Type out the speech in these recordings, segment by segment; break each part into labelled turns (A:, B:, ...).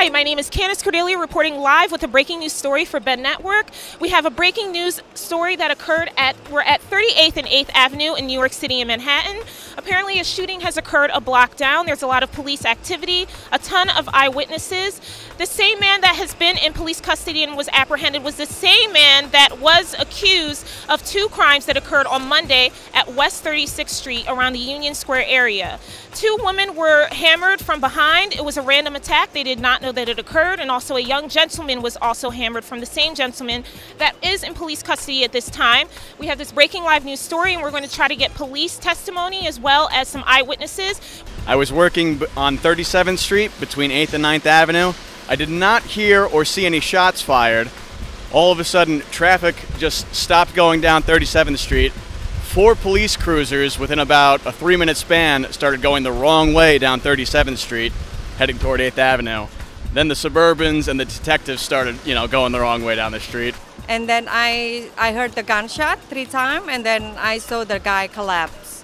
A: Hi, my name is Candice Cordelia reporting live with a breaking news story for Ben Network. We have a breaking news story that occurred we're at 38th and 8th Avenue in New York City in Manhattan. Apparently a shooting has occurred a block down. There's a lot of police activity, a ton of eyewitnesses. The same man that has been in police custody and was apprehended was the same man that was accused of two crimes that occurred on Monday at West 36th Street around the Union Square area. Two women were hammered from behind. It was a random attack. They did not know that it occurred, and also a young gentleman was also hammered from the same gentleman that is in police custody at this time. We have this breaking live news story, and we're going to try to get police testimony as well as some eyewitnesses.
B: I was working on 37th Street between 8th and 9th Avenue. I did not hear or see any shots fired. All of a sudden, traffic just stopped going down 37th Street. 4 police cruisers within about a 3-minute span started going the wrong way down 37th Street, heading toward 8th Avenue. Then the Suburbans and the detectives started, going the wrong way down the street.
C: And then I heard the gunshot 3 times, and then I saw the guy collapse.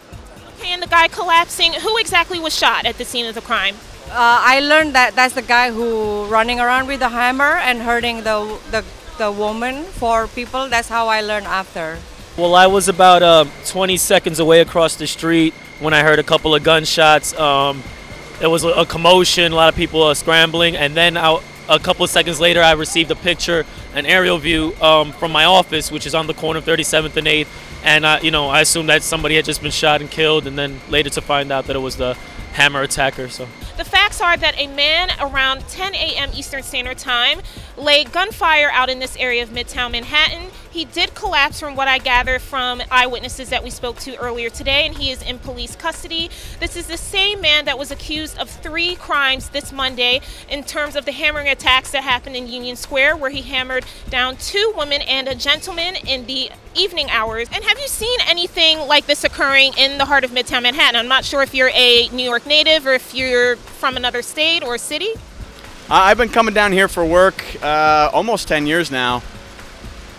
A: Okay, and the guy collapsing, who exactly was shot at the scene of the crime?
C: I learned that that's the guy who running around with the hammer and hurting the woman, 4 people. That's how I learned after.
D: Well, I was about 20 seconds away across the street when I heard a couple of gunshots. There was a commotion, a lot of people scrambling, and then a couple of seconds later I received a picture, an aerial view from my office, which is on the corner of 37th and 8th, and I assumed that somebody had just been shot and killed, and then later to find out that it was the hammer attacker. So
A: the facts are that a man around 10 a.m. Eastern Standard Time laid gunfire out in this area of Midtown Manhattan. He did collapse from what I gather from eyewitnesses that we spoke to earlier today, and he is in police custody. This is the same man that was accused of 3 crimes this Monday in terms of the hammering attacks that happened in Union Square, where he hammered down 2 women and a gentleman in the evening hours. And have you seen anything like this occurring in the heart of Midtown Manhattan? I'm not sure if you're a New York native or if you're from another state or city.
B: I've been coming down here for work almost 10 years now.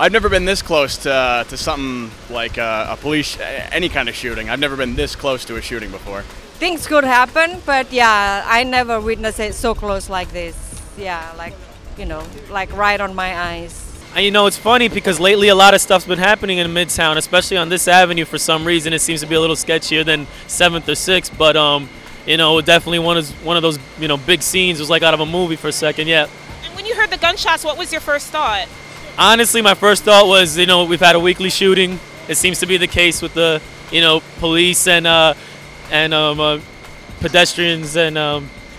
B: I've never been this close to something like a police, any kind of shooting. I've never been this close to a shooting before.
C: Things could happen, but yeah, I never witnessed it so close like this. Yeah, like right on my eyes.
D: And it's funny because lately a lot of stuff's been happening in Midtown, especially on this avenue. For some reason, it seems to be a little sketchier than 7th or 6th, but definitely one of those big scenes. It was like out of a movie for a second, yeah.
A: And when you heard the gunshots, what was your first thought?
D: Honestly, my first thought was, we've had a weekly shooting. It seems to be the case with the, police and pedestrians, and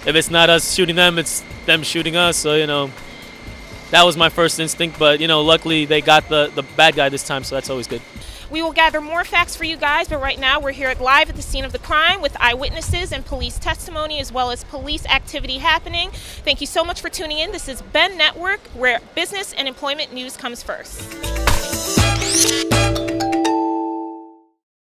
D: if it's not us shooting them, it's them shooting us. So, that was my first instinct. But, luckily they got the bad guy this time, so that's always good.
A: We will gather more facts for you guys, but right now we're here live at the scene of the crime with eyewitnesses and police testimony as well as police activity happening. Thank you so much for tuning in. This is Ben Network, where business and employment news comes first.